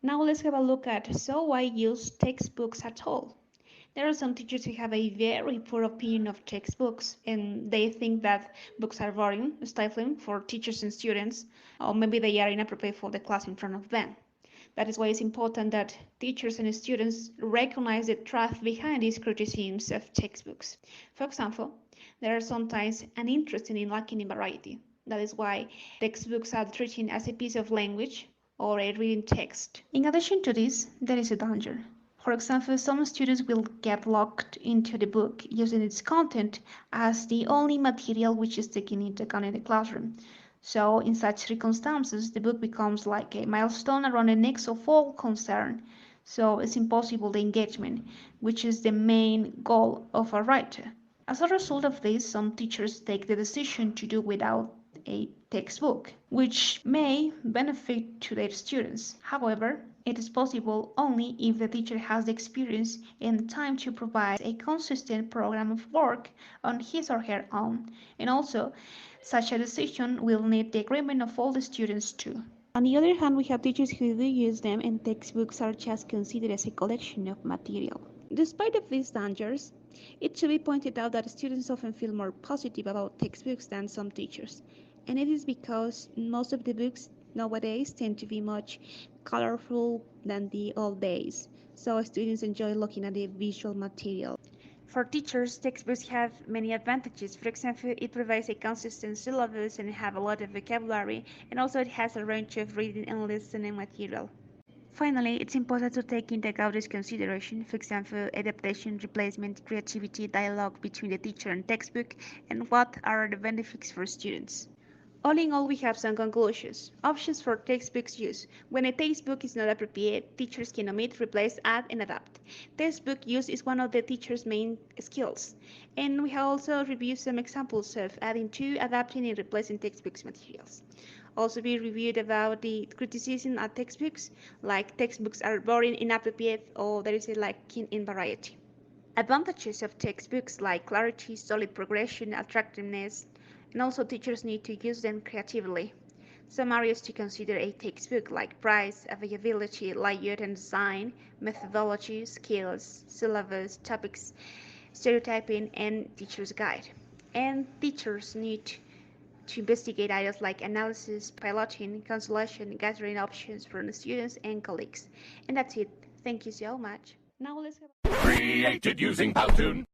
Now let's have a look at so why use textbooks at all. There are some teachers who have a very poor opinion of textbooks and they think that books are boring, stifling for teachers and students, or maybe they are inappropriate for the class in front of them. That is why it's important that teachers and students recognize the truth behind these criticisms of textbooks. For example, there are sometimes an interest in lacking in variety. That is why textbooks are treated as a piece of language or a reading text. In addition to this, there is a danger. For example, some students will get locked into the book using its content as the only material which is taken into account in the classroom. So, in such circumstances, the book becomes like a milestone around the necks of all concerned. So, it's impossible the engagement, which is the main goal of a writer. As a result of this, some teachers take the decision to do without a textbook, which may benefit to their students. However, it is possible only if the teacher has the experience and time to provide a consistent program of work on his or her own. And also, such a decision will need the agreement of all the students too. On the other hand, we have teachers who do use them and textbooks are just considered as a collection of material. Despite of these dangers, it should be pointed out that students often feel more positive about textbooks than some teachers. And it is because most of the books nowadays tend to be much colorful than the old days. So students enjoy looking at the visual material. For teachers, textbooks have many advantages. For example, it provides a consistent syllabus and have a lot of vocabulary, and also it has a range of reading and listening material. Finally, it's important to take into account this consideration, for example, adaptation, replacement, creativity, dialogue between the teacher and textbook, and what are the benefits for students. All in all, we have some conclusions. Options for textbooks use. When a textbook is not appropriate, teachers can omit, replace, add, and adapt. Textbook use is one of the teacher's main skills. And we have also reviewed some examples of adding to, adapting, and replacing textbooks materials. Also, we reviewed about the criticism of textbooks, like textbooks are boring, inappropriate, or there is a lacking in variety. Advantages of textbooks like clarity, solid progression, attractiveness, and also teachers need to use them creatively. Some areas to consider a textbook like price, availability, layout and design, methodology, skills, syllabus, topics, stereotyping, and teacher's guide. And teachers need to investigate areas like analysis, piloting, consultation, gathering options from the students and colleagues. And that's it. Thank you so much. Now let's have Created using Powtoon.